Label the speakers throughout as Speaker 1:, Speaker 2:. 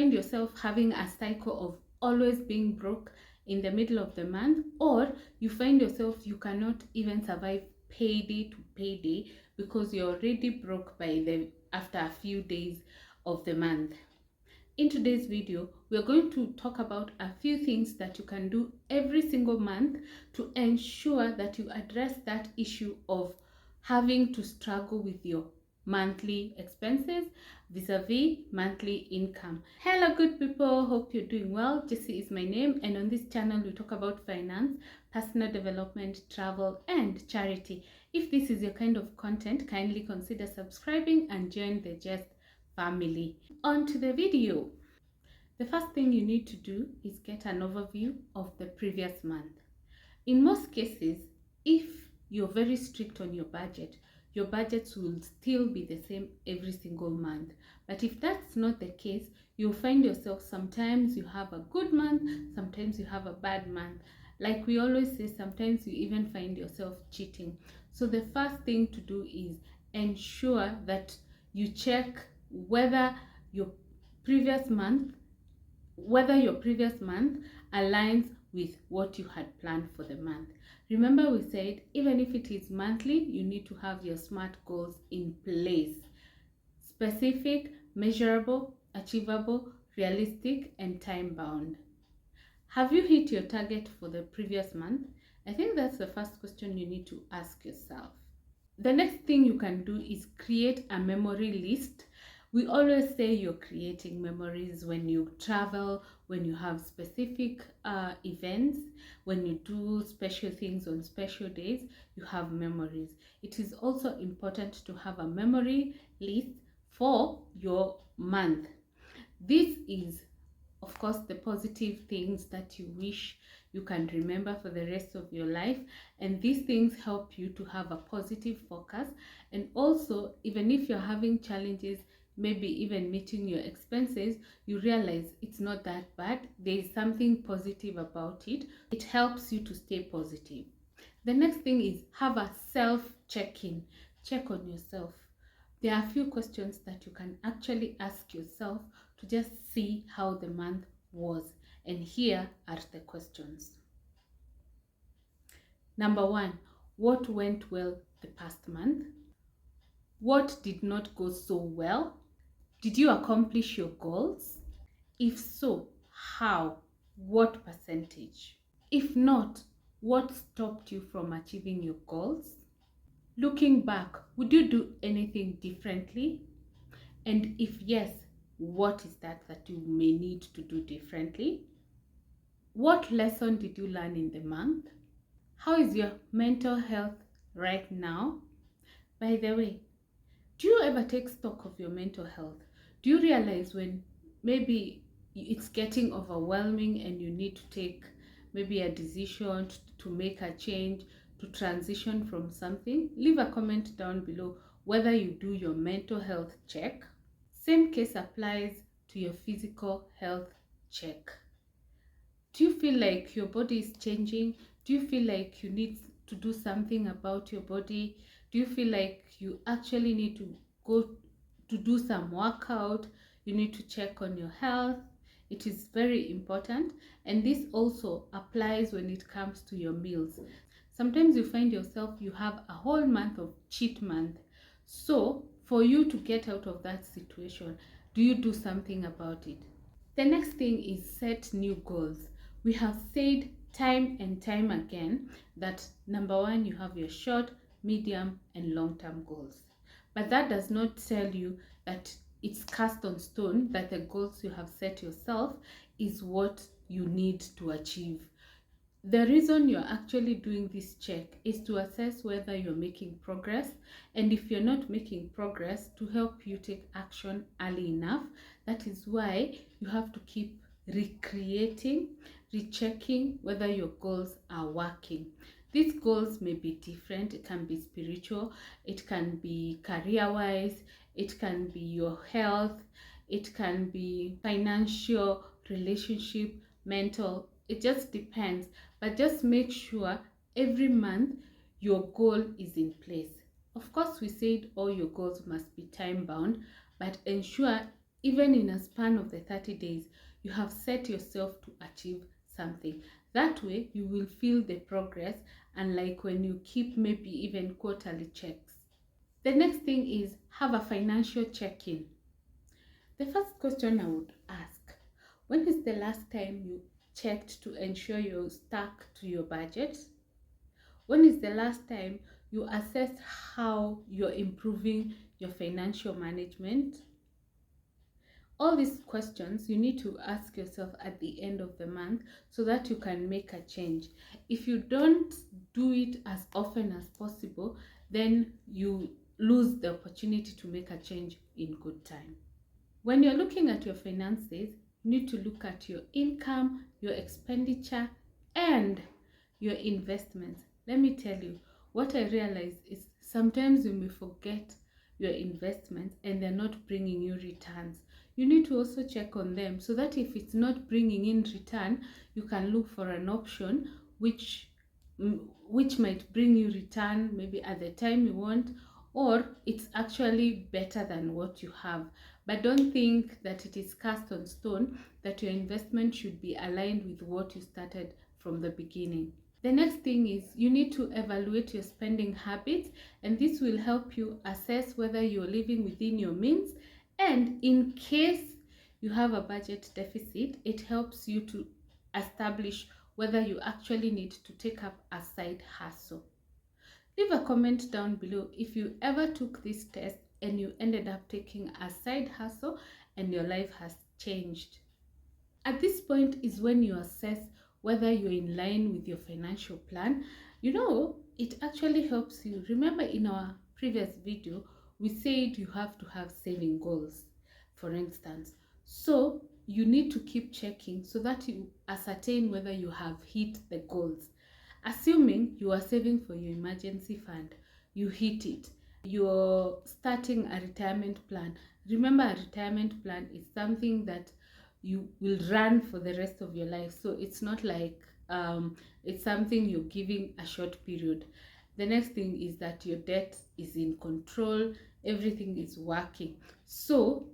Speaker 1: find yourself having a cycle of always being broke in the middle of the month, or you find yourself you cannot even survive payday to payday because you're already broke by the after a few days of the month. In today's video, we're going to talk about a few things that you can do every single month to ensure that you address that issue of having to struggle with your monthly expenses vis-a-vis monthly income. Hello good people, hope you're doing well. Jessie is my name, and on this channel we talk about finance, personal development, travel and charity. If this is your kind of content, kindly consider subscribing and join the Just family. On to the video. The first thing you need to do is get an overview of the previous month. In most cases, if you're very strict on your budgets will still be the same every single month. But if that's not the case, you'll find yourself sometimes you have a good month, sometimes you have a bad month. Like we always say, sometimes you even find yourself cheating. So the first thing to do is ensure that you check whether your previous month aligns with what you had planned for the month. Remember, we said even if it is monthly, you need to have your SMART goals in place: specific, measurable, achievable, realistic, and time bound. Have you hit your target for the previous month? I think that's the first question you need to ask yourself. The next thing you can do is create a memory list. We always say you're creating memories when you travel, when you have specific events, when you do special things on special days, you have memories. It is also important to have a memory list for your month. This is, of course, the positive things that you wish you can remember for the rest of your life, and these things help you to have a positive focus. And also, even if you're having challenges, maybe even meeting your expenses, you realize it's not that bad. There is something positive about it. It helps you to stay positive. The next thing is have a self-check-in. Check on yourself. There are a few questions that you can actually ask yourself to just see how the month was. And here are the questions. Number 1, what went well the past month? What did not go so well? Did you accomplish your goals? If so, how? What percentage? If not, what stopped you from achieving your goals? Looking back, would you do anything differently? And if yes, what is that you may need to do differently? What lesson did you learn in the month? How is your mental health right now? By the way, do you ever take stock of your mental health? Do you realize when maybe it's getting overwhelming and you need to take maybe a decision to make a change, to transition from something? Leave a comment down below whether you do your mental health check. Same case applies to your physical health check. Do you feel like your body is changing? Do you feel like you need to do something about your body? Do you feel like you actually need to go to do some workout? You need to check on your health. It is very important, and this also applies when it comes to your meals. Sometimes you find yourself you have a whole month of cheat month. So for you to get out of that situation, do you do something about it? The next thing is set new goals. We have said time and time again that number 1, you have your short, medium, and long-term goals. But that does not tell you that it's cast on stone that the goals you have set yourself is what you need to achieve. The reason you're actually doing this check is to assess whether you're making progress, and if you're not making progress, to help you take action early enough. That is why you have to keep recreating, rechecking whether your goals are working. These goals may be different. It can be spiritual, it can be career-wise, it can be your health, it can be financial, relationship, mental. It just depends. But just make sure every month your goal is in place. Of course, we said all your goals must be time bound, but ensure Even in a span of the 30 days, you have set yourself to achieve something. That way, you will feel the progress, and like when you keep maybe even quarterly checks. The next thing is have a financial check-in. The first question I would ask, when is the last time you checked to ensure you're stuck to your budget? When is the last time you assessed how you're improving your financial management? All these questions you need to ask yourself at the end of the month so that you can make a change. If you don't do it as often as possible, then you lose the opportunity to make a change in good time. When you're looking at your finances, you need to look at your income, your expenditure, and your investments. Let me tell you, what I realize is sometimes you may forget your investments and they're not bringing you returns. You need to also check on them so that if it's not bringing in return, you can look for an option which might bring you return maybe at the time you want, or it's actually better than what you have. But don't think that it is cast on stone that your investment should be aligned with what you started from the beginning. The next thing is you need to evaluate your spending habits, and this will help you assess whether you're living within your means. And in case you have a budget deficit, it helps you to establish whether you actually need to take up a side hustle. Leave a comment down below if you ever took this test and you ended up taking a side hustle and your life has changed. At this point is when you assess whether you're in line with your financial plan. It actually helps you. Remember in our previous video, we said you have to have saving goals, for instance. So you need to keep checking so that you ascertain whether you have hit the goals. Assuming you are saving for your emergency fund, you hit it. You're starting a retirement plan. Remember, a retirement plan is something that you will run for the rest of your life. So it's not like it's something you're giving a short period. The next thing is that your debt is in control, everything is working. So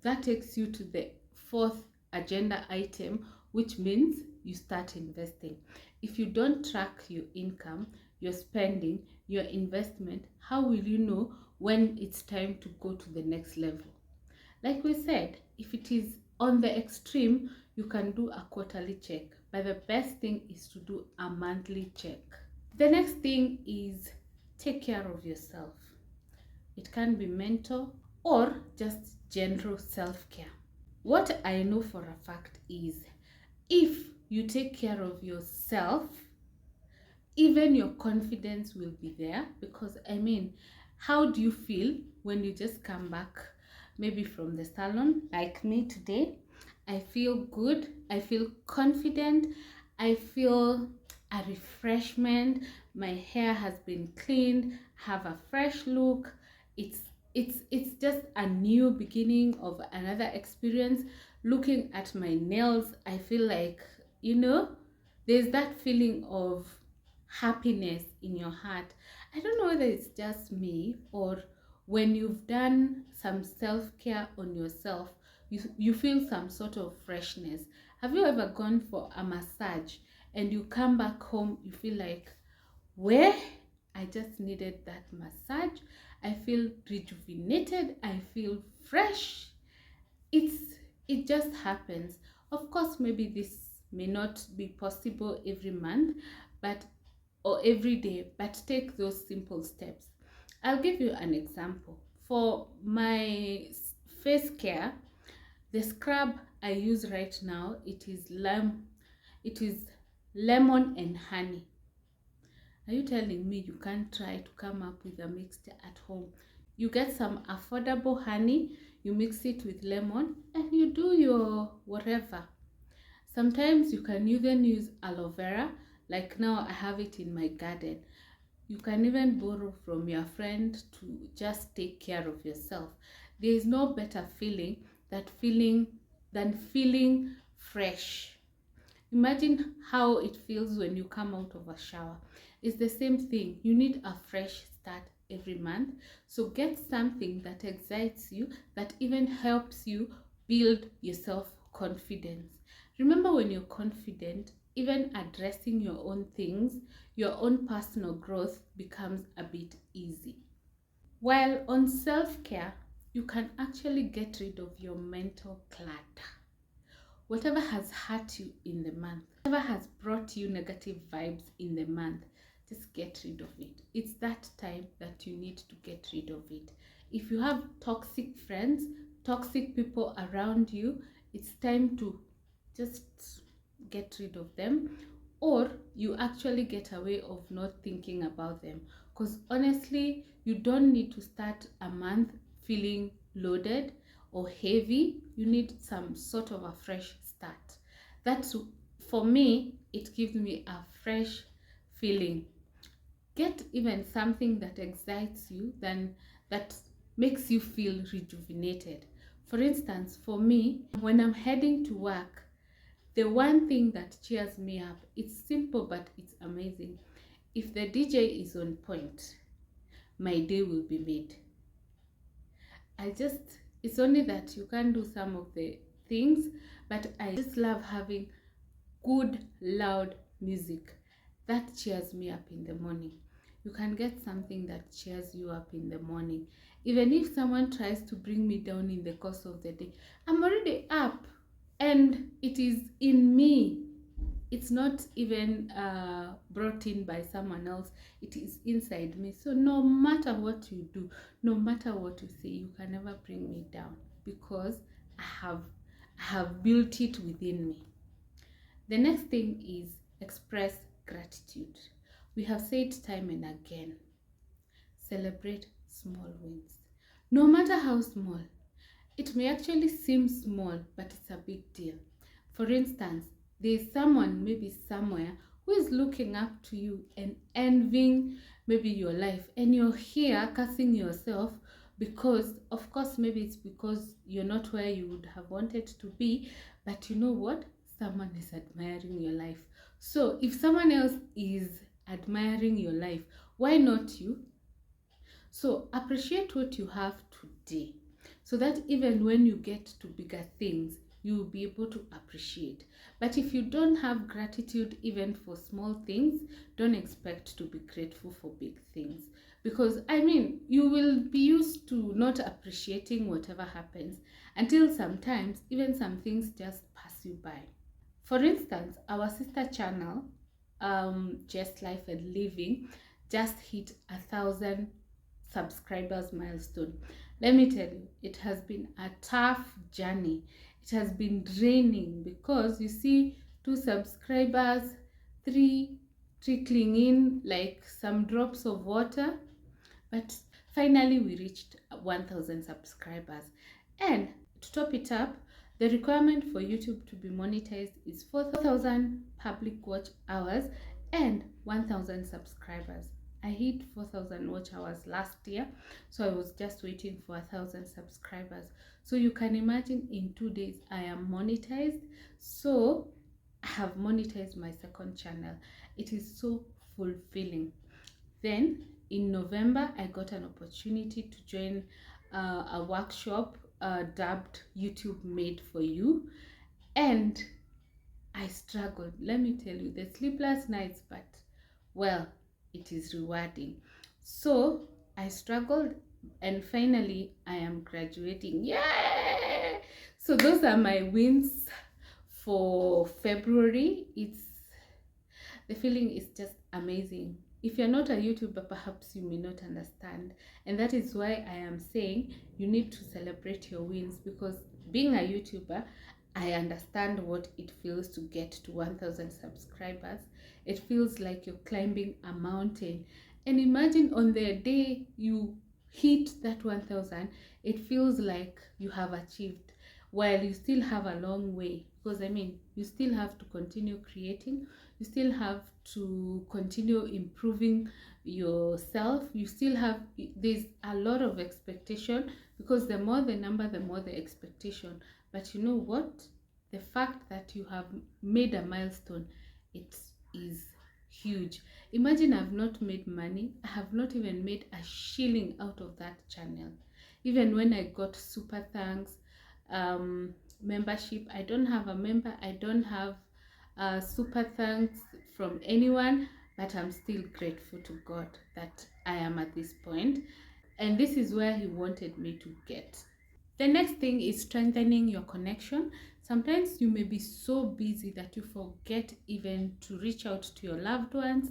Speaker 1: that takes you to the fourth agenda item, which means you start investing. If you don't track your income, your spending, your investment, how will you know when it's time to go to the next level? Like we said, if it is on the extreme, you can do a quarterly check, but the best thing is to do a monthly check. The next thing is take care of yourself. It can be mental or just general self-care. What I know for a fact is if you take care of yourself, even your confidence will be there. Because how do you feel when you just come back maybe from the salon like me today? I feel good, I feel confident, I feel a refreshment, my hair has been cleaned, have a fresh look. It's just a new beginning of another experience. Looking at my nails, I feel like there's that feeling of happiness in your heart. I don't know whether it's just me, or when you've done some self-care on yourself, you feel some sort of freshness. Have you ever gone for a massage and you come back home, you feel like, where I just needed that massage, I feel rejuvenated, I feel fresh. It just happens. Of course, maybe this may not be possible every month, but or every day, but take those simple steps. I'll give you an example. For my face care, the scrub I use right now, it is lemon and honey. Are you telling me you can't try to come up with a mixture at home? You get some affordable honey, you mix it with lemon, and you do your whatever. Sometimes you can even use aloe vera. Like now I have it in my garden. You can even borrow from your friend to just take care of yourself. There is no better feeling than feeling fresh. Imagine how it feels when you come out of a shower. It's the same thing. You need a fresh start every month. So get something that excites you, that even helps you build your self-confidence. Remember, when you're confident, even addressing your own things, your own personal growth becomes a bit easy. While on self-care, you can actually get rid of your mental clutter. Whatever has hurt you in the month, whatever has brought you negative vibes in the month, just get rid of it. It's that time that you need to get rid of it. If you have toxic friends, toxic people around you, it's time to just get rid of them, or you actually get a way of not thinking about them. Because honestly, you don't need to start a month feeling loaded or heavy. You need some sort of a fresh start. That's, for me, it gives me a fresh feeling. Get even something that excites you, then that makes you feel rejuvenated. For instance, for me, when I'm heading to work, the one thing that cheers me up, it's simple but it's amazing. If the DJ is on point, my day will be made. It's only that you can't do some of the things, but I just love having good, loud music. That cheers me up in the morning. You can get something that cheers you up in the morning. Even if someone tries to bring me down in the course of the day, I'm already up and it is in me. It's not even brought in by someone else. It is inside me. So no matter what you do, no matter what you say, you can never bring me down, because I have built it within me. The next thing is express gratitude. We have said time and again, celebrate small wins. No matter how small, it may actually seem small, but it's a big deal. For instance, there's someone maybe somewhere who is looking up to you and envying maybe your life, and you're here cursing yourself because, of course, maybe it's because you're not where you would have wanted to be, but you know what? Someone is admiring your life. So if someone else is admiring your life, why not you? So appreciate what you have today, so that even when you get to bigger things, you will be able to appreciate. But if you don't have gratitude even for small things, don't expect to be grateful for big things. Because you will be used to not appreciating whatever happens, until sometimes even some things just pass you by. For instance, our sister channel, Just Life and Living, just hit 1,000 subscribers milestone. Let me tell you, it has been a tough journey. It has been draining, because you see 2 subscribers, 3 trickling in like some drops of water, but finally we reached 1,000 subscribers. And to top it up, the requirement for YouTube to be monetized is 4,000 public watch hours and 1,000 subscribers. I hit 4,000 watch hours last year, so I was just waiting for 1,000 subscribers. So you can imagine, in 2 days I am monetized. So I have monetized my second channel. It is so fulfilling. Then in November, I got an opportunity to join a workshop dubbed YouTube Made for You, and I struggled. Let me tell you, the sleepless nights, but well, it is rewarding. So I struggled, and finally I am graduating. Yeah! So those are my wins for February. The feeling is just amazing. If you're not a YouTuber, perhaps you may not understand. And that is why I am saying you need to celebrate your wins, because being a YouTuber, I understand what it feels to get to 1,000 subscribers. It feels like you're climbing a mountain. And imagine on the day you hit that 1,000, it feels like you have achieved, while you still have a long way. Because you still have to continue creating, you still have to continue improving yourself, there's a lot of expectation, because the more the number, the more the expectation. But you know what? The fact that you have made a milestone, it is huge. Imagine, I've not made money, I have not even made a shilling out of that channel. Even when I got super thanks, membership. I don't have a member. I don't have super thanks from anyone, but I'm still grateful to God that I am at this point. And this is where He wanted me to get. The next thing is strengthening your connection. Sometimes you may be so busy that you forget even to reach out to your loved ones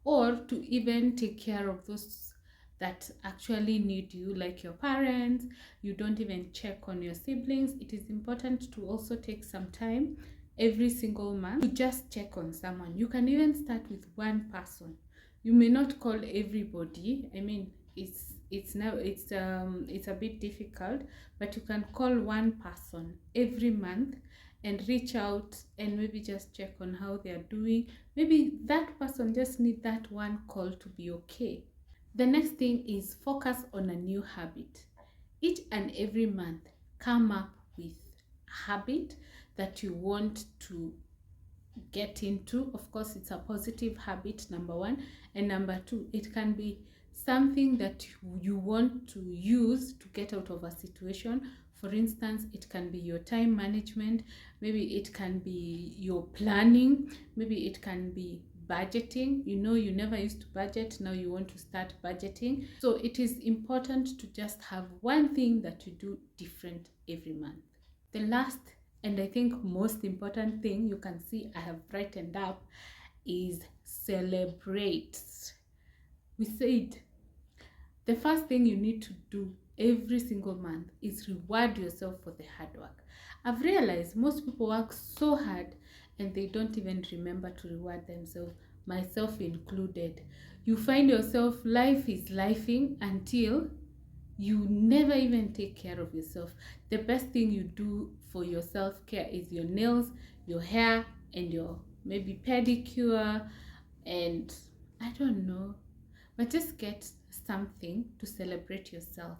Speaker 1: or to even take care of those that actually need you, like your parents. You don't even check on your siblings. It is important to also take some time every single month to just check on someone. You can even start with one person. You may not call everybody. I mean, it's now it's a bit difficult, but you can call one person every month and reach out and maybe just check on how they are doing. Maybe that person just need that one call to be okay. The next thing is focus on a new habit. Each and every month, come up with a habit that you want to get into. Of course, it's a positive habit, number one, and number two, it can be something that you want to use to get out of a situation. For instance, it can be your time management, maybe it can be your planning, maybe it can be budgeting. You know, you never used to budget, now you want to start budgeting. So it is important to just have one thing that you do different every month. The last and I think most important thing you can see I have brightened up is celebrate. We said the first thing you need to do every single month is reward yourself for the hard work. I've realized most people work so hard and they don't even remember to reward themselves, myself included. You find yourself life is lifing until you never even take care of yourself. The best thing you do for your self-care is your nails, your hair, and your maybe pedicure, and I don't know, but just get something to celebrate yourself.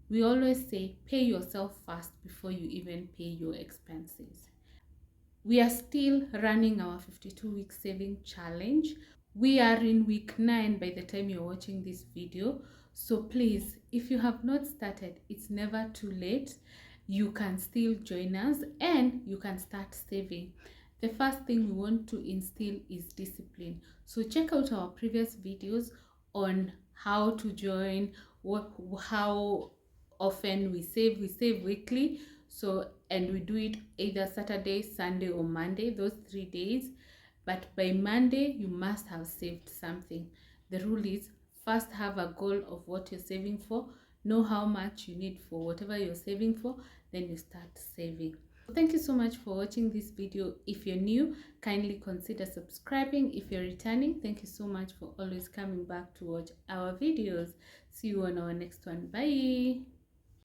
Speaker 1: We always say pay yourself first before you even pay your expenses. We are still running our 52-week saving challenge. We are in week 9 by the time you're watching this video. So please, if you have not started, it's never too late. You can still join us and you can start saving. The first thing we want to instill is discipline. So check out our previous videos on how to join, how often we save. We save weekly. So, and we do it either Saturday, Sunday, or Monday, those 3 days. But by Monday, you must have saved something. The rule is first have a goal of what you're saving for, know how much you need for whatever you're saving for, then you start saving. Thank you so much for watching this video. If you're new, kindly consider subscribing. If you're returning, thank you so much for always coming back to watch our videos. See you on our next one. Bye.